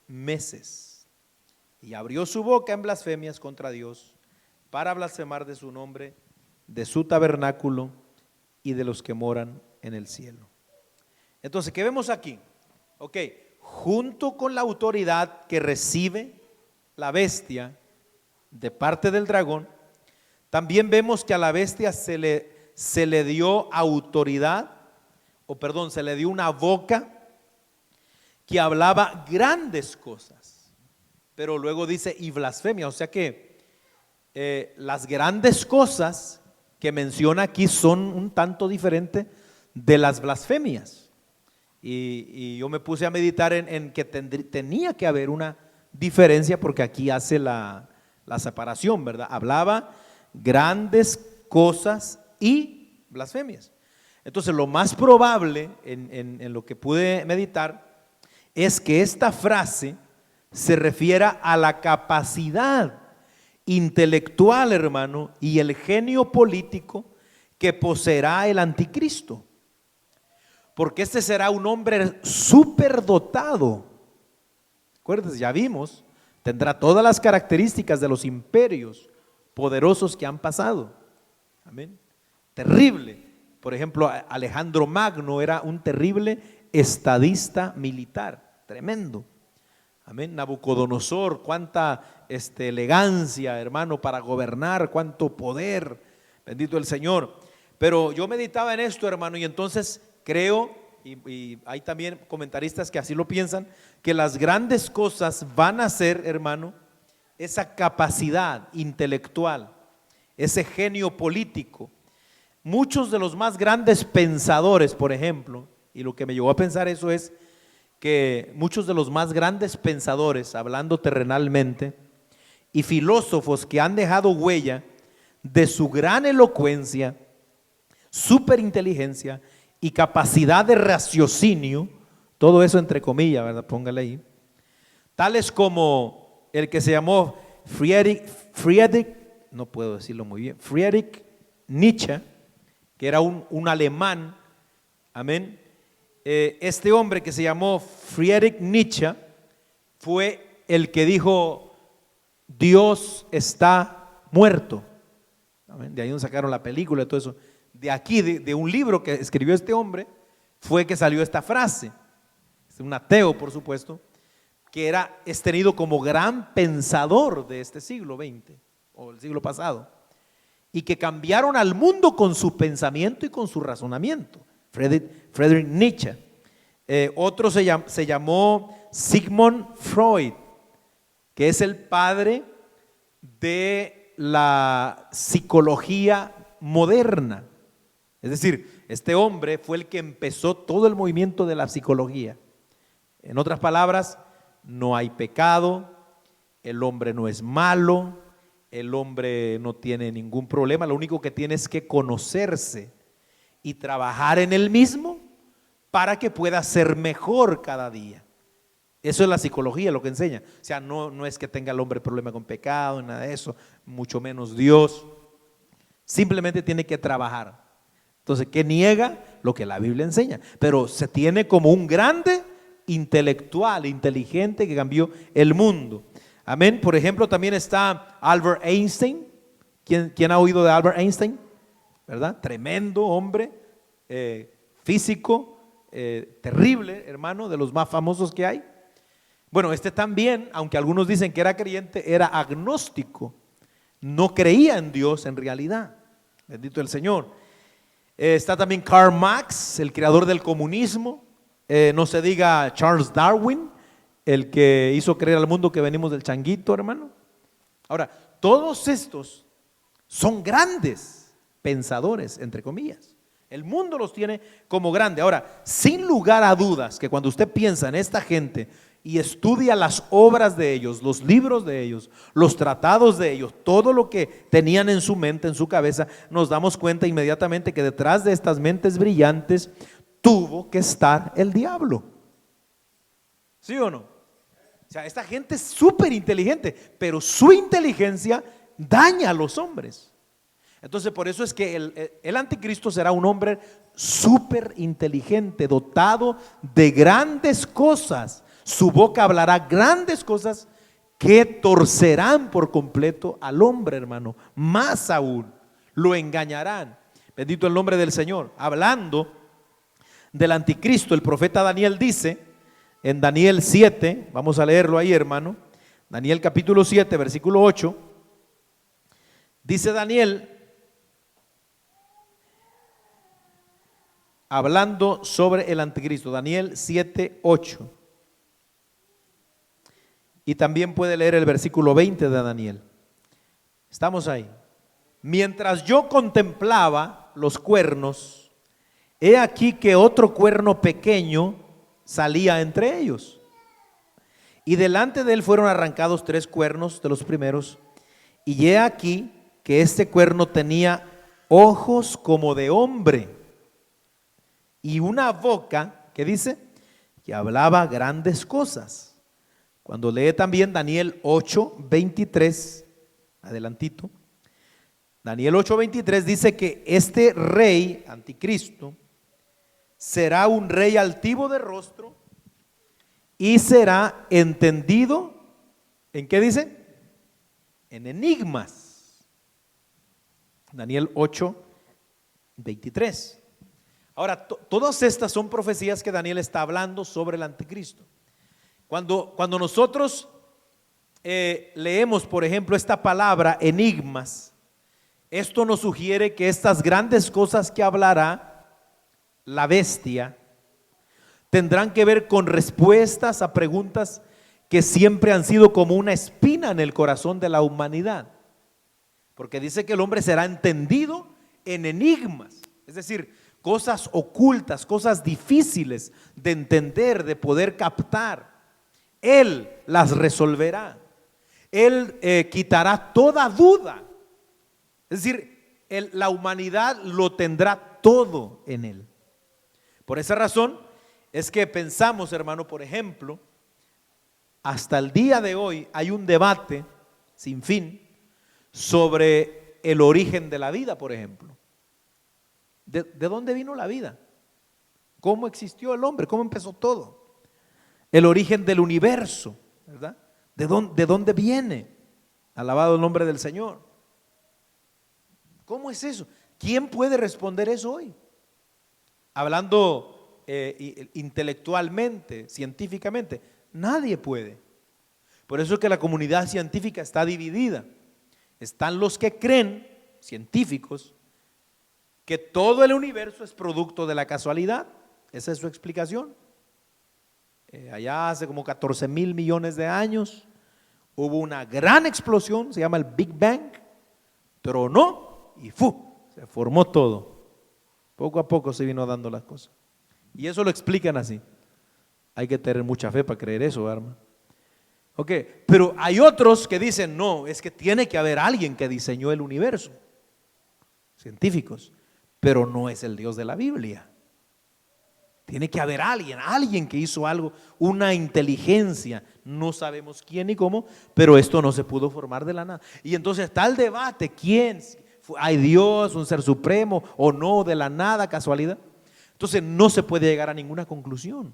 meses. Y abrió su boca en blasfemias contra Dios, para blasfemar de su nombre, de su tabernáculo y de los que moran en el cielo. Entonces, ¿qué vemos aquí? Ok, junto con la autoridad que recibe la bestia de parte del dragón, también vemos que a la bestia se le dio autoridad, se le dio una boca que hablaba grandes cosas, pero luego dice y blasfemia, o sea que las grandes cosas que menciona aquí son un tanto diferentes de las blasfemias. Y yo me puse a meditar en que tenía que haber una diferencia, porque aquí hace la separación, ¿verdad? Hablaba grandes cosas y blasfemias. Entonces lo más probable en lo que pude meditar es que esta frase se refiera a la capacidad intelectual, hermano, y el genio político que poseerá el anticristo, porque este será un hombre superdotado. Acuérdense, ya vimos, tendrá todas las características de los imperios poderosos que han pasado. Amén. Terrible. Por ejemplo, Alejandro Magno era un terrible estadista militar, tremendo. Amén. Nabucodonosor, cuánta elegancia, hermano, para gobernar, cuánto poder. Bendito el Señor. Pero yo meditaba en esto, hermano, y entonces creo, y hay también comentaristas que así lo piensan, que las grandes cosas van a ser, hermano, esa capacidad intelectual, ese genio político. Muchos de los más grandes pensadores, por ejemplo, y lo que me llevó a pensar eso es que muchos de los más grandes pensadores, hablando terrenalmente, y filósofos que han dejado huella de su gran elocuencia, superinteligencia y capacidad de raciocinio, todo eso entre comillas, ¿verdad? Póngale ahí. Tales como el que se llamó Friedrich, no puedo decirlo muy bien, Friedrich Nietzsche, que era un alemán, amén. Este hombre que se llamó Friedrich Nietzsche fue el que dijo: Dios está muerto. Amén. De ahí nos sacaron la película y todo eso. De aquí, de un libro que escribió este hombre, fue que salió esta frase. Es un ateo, por supuesto, que es tenido como gran pensador de este siglo XX o el siglo pasado, y que cambiaron al mundo con su pensamiento y con su razonamiento. Friedrich Nietzsche. Otro se llamó Sigmund Freud, que es el padre de la psicología moderna. Es decir, este hombre fue el que empezó todo el movimiento de la psicología. En otras palabras, no hay pecado, el hombre no es malo, el hombre no tiene ningún problema, lo único que tiene es que conocerse y trabajar en él mismo para que pueda ser mejor cada día. Eso es la psicología lo que enseña. O sea, no es que tenga el hombre problema con pecado, nada de eso, mucho menos Dios. Simplemente tiene que trabajar. Entonces, ¿qué niega? Lo que la Biblia enseña. Pero se tiene como un grande intelectual, inteligente que cambió el mundo. Amén. Por ejemplo, también está Albert Einstein. ¿Quién ha oído de Albert Einstein? ¿Verdad? Tremendo hombre, físico, terrible, hermano, de los más famosos que hay. Bueno, este también, aunque algunos dicen que era creyente, era agnóstico. No creía en Dios en realidad. Bendito el Señor. Está también Karl Marx, el creador del comunismo. No se diga Charles Darwin, el que hizo creer al mundo que venimos del changuito, hermano. Ahora, todos estos son grandes pensadores, entre comillas. El mundo los tiene como grande. Ahora, sin lugar a dudas, que cuando usted piensa en esta gente y estudia las obras de ellos, los libros de ellos, los tratados de ellos, todo lo que tenían en su mente, en su cabeza, nos damos cuenta inmediatamente que detrás de estas mentes brillantes tuvo que estar el diablo. ¿Sí o no? O sea, esta gente es súper inteligente, pero su inteligencia daña a los hombres. Entonces, por eso es que el anticristo será un hombre súper inteligente, dotado de grandes cosas. Su boca hablará grandes cosas que torcerán por completo al hombre, hermano. Más aún, lo engañarán. Bendito el nombre del Señor. Hablando del anticristo, el profeta Daniel dice en Daniel 7, vamos a leerlo ahí, hermano. Daniel capítulo 7, versículo 8. Dice Daniel, hablando sobre el anticristo, Daniel 7, 8. Y también puede leer el versículo 20 de Daniel. Estamos ahí. Mientras yo contemplaba los cuernos, he aquí que otro cuerno pequeño salía entre ellos. Y delante de él fueron arrancados 3 cuernos de los primeros. Y he aquí que este cuerno tenía ojos como de hombre y una boca, ¿qué dice? Que hablaba grandes cosas. Cuando lee también Daniel 8:23, adelantito, Daniel 8:23 dice que este rey, anticristo, será un rey altivo de rostro y será entendido, ¿en qué dice? En enigmas. Daniel 8:23. Ahora, todas estas son profecías que Daniel está hablando sobre el anticristo. Cuando nosotros leemos, por ejemplo, esta palabra enigmas, esto nos sugiere que estas grandes cosas que hablará la bestia tendrán que ver con respuestas a preguntas que siempre han sido como una espina en el corazón de la humanidad. Porque dice que el hombre será entendido en enigmas, es decir, cosas ocultas, cosas difíciles de entender, de poder captar. Él las resolverá. Él quitará toda duda. Es decir, la humanidad lo tendrá todo en él. Por esa razón es que pensamos, hermano, por ejemplo, hasta el día de hoy hay un debate sin fin sobre el origen de la vida, por ejemplo. ¿De dónde vino la vida? ¿Cómo existió el hombre? ¿Cómo empezó todo? El origen del universo, ¿verdad? ¿De dónde viene? Alabado el nombre del Señor. ¿Cómo es eso? ¿Quién puede responder eso hoy? Hablando intelectualmente, científicamente, nadie puede. Por eso es que la comunidad científica está dividida. Están los que creen, científicos, que todo el universo es producto de la casualidad. Esa es su explicación. Allá hace como 14,000 millones de años hubo una gran explosión, se llama el Big Bang, tronó y se formó todo. Poco a poco se vino dando las cosas. Y eso lo explican así. Hay que tener mucha fe para creer eso, hermano. Ok, pero hay otros que dicen, no, es que tiene que haber alguien que diseñó el universo. Científicos, pero no es el Dios de la Biblia. Tiene que haber alguien que hizo algo, una inteligencia. No sabemos quién ni cómo, pero esto no se pudo formar de la nada. Y entonces está el debate, ¿quién? ¿Hay Dios, un ser supremo o no, de la nada, casualidad? Entonces no se puede llegar a ninguna conclusión.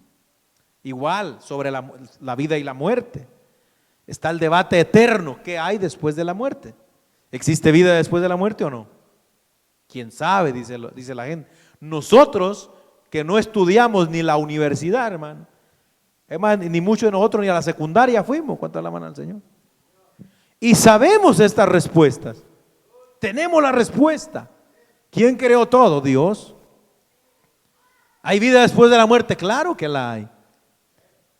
Igual sobre la vida y la muerte. Está el debate eterno, ¿qué hay después de la muerte? ¿Existe vida después de la muerte o no? ¿Quién sabe? Dice la gente. Nosotros que no estudiamos ni la universidad, hermano, es más, ni muchos de nosotros ni a la secundaria fuimos, ¿cuánto alaban al Señor? Y sabemos estas respuestas. Tenemos la respuesta. ¿Quién creó todo? Dios. ¿Hay vida después de la muerte? Claro que la hay.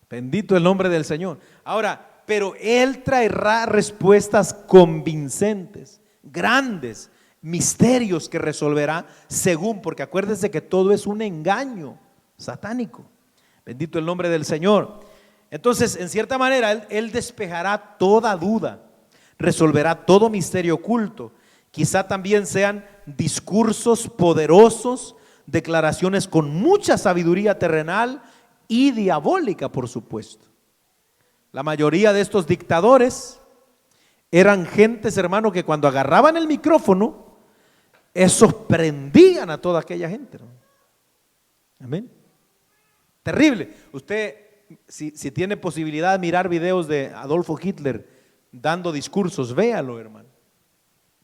Bendito el nombre del Señor. Ahora, pero Él traerá respuestas convincentes, grandes, misterios que resolverá según, porque acuérdense que todo es un engaño satánico. Bendito el nombre del Señor. Entonces, en cierta manera, Él despejará toda duda, resolverá todo misterio oculto. Quizá también sean discursos poderosos, declaraciones con mucha sabiduría terrenal y diabólica, por supuesto. La mayoría de estos dictadores eran gentes, hermano, que cuando agarraban el micrófono, esos prendían a toda aquella gente, ¿no? Amén. Terrible. Usted, si tiene posibilidad de mirar videos de Adolfo Hitler dando discursos, véalo, hermano.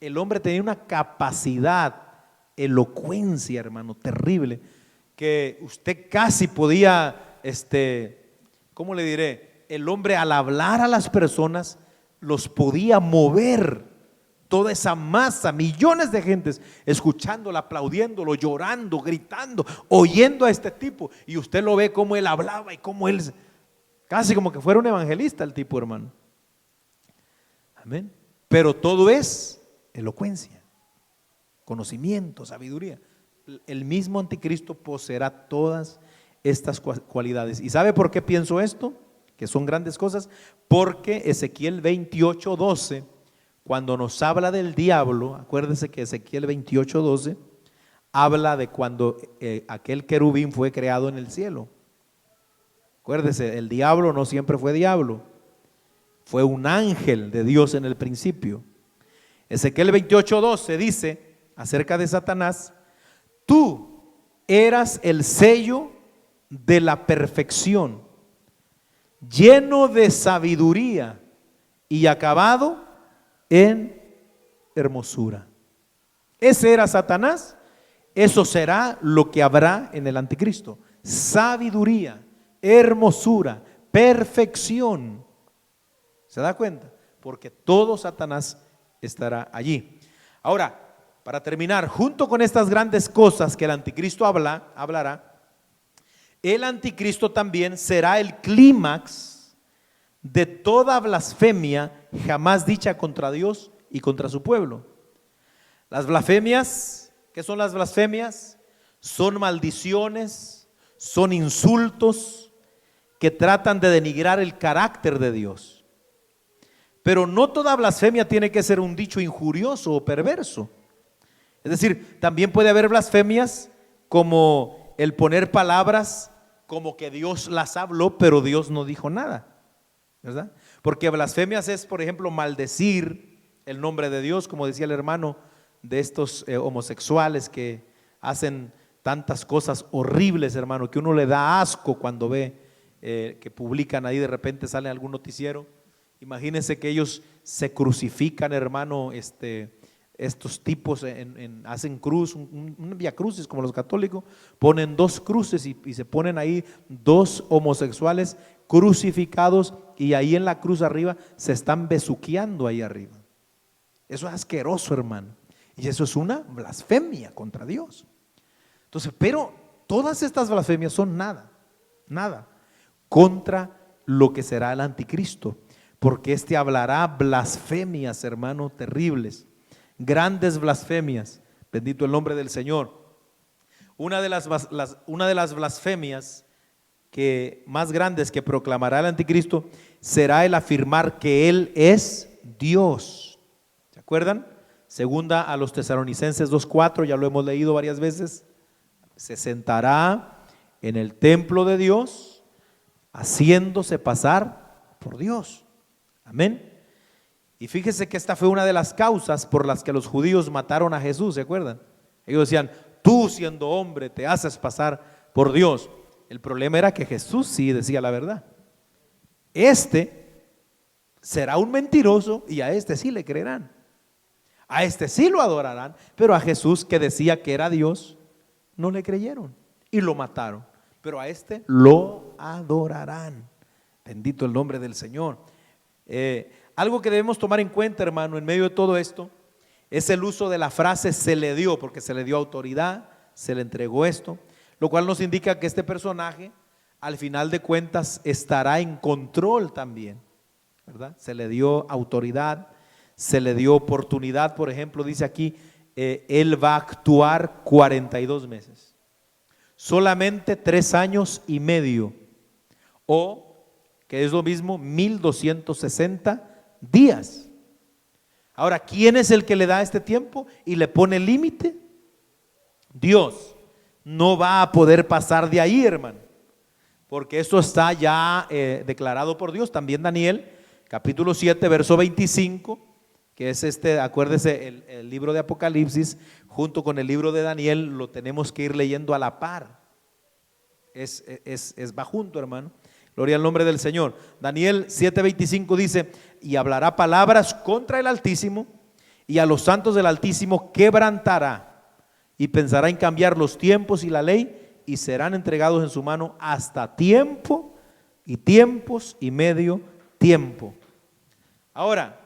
El hombre tenía una capacidad, elocuencia, hermano, terrible, que usted casi podía, ¿cómo le diré? El hombre, al hablar a las personas, los podía mover. Toda esa masa, millones de gentes escuchándolo, aplaudiéndolo, llorando, gritando, oyendo a este tipo. Y usted lo ve como él hablaba y como él, casi como que fuera un evangelista el tipo, hermano. Amén. Pero todo es elocuencia, conocimiento, sabiduría. El mismo anticristo poseerá todas estas cualidades. ¿Y sabe por qué pienso esto? Que son grandes cosas. Porque Ezequiel 28:12, cuando nos habla del diablo, acuérdense que Ezequiel 28:12 habla de cuando aquel querubín fue creado en el cielo. Acuérdese, el diablo no siempre fue diablo, fue un ángel de Dios en el principio. Ezequiel 28:12 dice acerca de Satanás: tú eras el sello de la perfección, lleno de sabiduría y acabado en hermosura. Ese era Satanás. Eso será lo que habrá en el anticristo: sabiduría, hermosura, perfección. ¿Se da cuenta? Porque todo Satanás estará allí. Ahora, para terminar, junto con estas grandes cosas que el anticristo hablará, el anticristo también será el clímax de toda blasfemia jamás dicha contra Dios y contra su pueblo. Las blasfemias, ¿qué son las blasfemias? Son maldiciones, son insultos que tratan de denigrar el carácter de Dios. Pero no toda blasfemia tiene que ser un dicho injurioso o perverso. Es decir, también puede haber blasfemias como el poner palabras como que Dios las habló, pero Dios no dijo nada, ¿verdad? Porque blasfemias es, por ejemplo, maldecir el nombre de Dios, como decía el hermano, de estos homosexuales que hacen tantas cosas horribles, hermano, que uno le da asco cuando ve que publican ahí, de repente sale algún noticiero. Imagínense que ellos se crucifican, hermano, estos tipos hacen cruz, un vía crucis como los católicos, ponen dos cruces y se ponen ahí dos homosexuales crucificados, y ahí en la cruz arriba se están besuqueando ahí arriba. Eso es asqueroso, hermano, y eso es una blasfemia contra Dios. Entonces, pero todas estas blasfemias son nada contra lo que será el anticristo, porque hablará blasfemias, hermano, terribles, grandes blasfemias. Bendito el nombre del Señor. Una de las blasfemias que más grandes que proclamará el anticristo será el afirmar que Él es Dios. ¿Se acuerdan? Segunda a los Tesalonicenses 2:4, ya lo hemos leído varias veces. Se sentará en el templo de Dios, haciéndose pasar por Dios. Amén. Y fíjese que esta fue una de las causas por las que los judíos mataron a Jesús, ¿se acuerdan? Ellos decían, tú siendo hombre te haces pasar por Dios. El problema era que Jesús sí decía la verdad. Este será un mentiroso y a este sí le creerán. A este sí lo adorarán, pero a Jesús, que decía que era Dios, no le creyeron y lo mataron. Pero a este lo adorarán. Bendito el nombre del Señor. Algo que debemos tomar en cuenta, hermano, en medio de todo esto, es el uso de la frase se le dio, porque se le dio autoridad, se le entregó esto, lo cual nos indica que este personaje, al final de cuentas, estará en control también, ¿verdad? Se le dio autoridad, se le dio oportunidad. Por ejemplo, dice aquí, él va a actuar 42 meses, solamente 3 años y medio, o que es lo mismo, 1260 días. Ahora, ¿quién es el que le da este tiempo y le pone límite? Dios. No va a poder pasar de ahí, hermano, porque esto está ya declarado por Dios. También Daniel, capítulo 7, verso 25, que es acuérdese, el libro de Apocalipsis, junto con el libro de Daniel, lo tenemos que ir leyendo a la par. Va junto, hermano. Gloria al nombre del Señor. Daniel 7:25 dice, y hablará palabras contra el Altísimo, y a los santos del Altísimo quebrantará, y pensará en cambiar los tiempos y la ley, y serán entregados en su mano hasta tiempo y tiempos y medio tiempo. Ahora,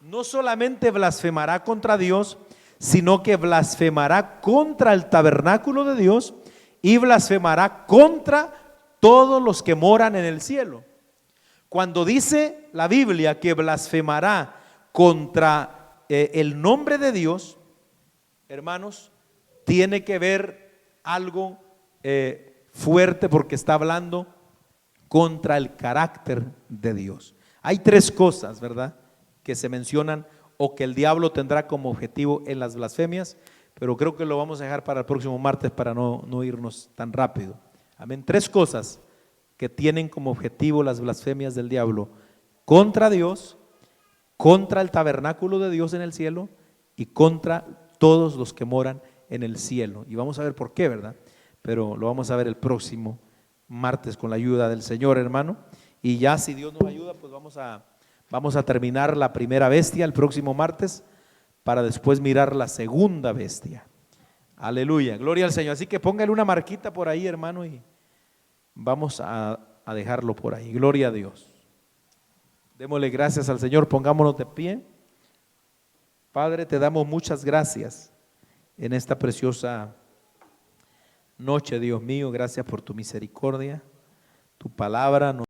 no solamente blasfemará contra Dios, sino que blasfemará contra el tabernáculo de Dios y blasfemará contra todos los que moran en el cielo. Cuando dice la Biblia que blasfemará contra el nombre de Dios, hermanos, tiene que ver algo fuerte, porque está hablando contra el carácter de Dios. Hay 3 cosas, ¿verdad?, que se mencionan o que el diablo tendrá como objetivo en las blasfemias, pero creo que lo vamos a dejar para el próximo martes para no irnos tan rápido. Amén. 3 cosas que tienen como objetivo las blasfemias del diablo: contra Dios, contra el tabernáculo de Dios en el cielo y contra todos los que moran en el cielo. Y vamos a ver por qué, ¿verdad? Pero lo vamos a ver el próximo martes con la ayuda del Señor, hermano. Y ya, si Dios nos ayuda, pues vamos a terminar la primera bestia el próximo martes, para después mirar la segunda bestia. Aleluya, gloria al Señor. Así que póngale una marquita por ahí, hermano, y vamos a dejarlo por ahí. Gloria a Dios. Démosle gracias al Señor, pongámonos de pie. Padre, te damos muchas gracias en esta preciosa noche, Dios mío. Gracias por tu misericordia, tu palabra nos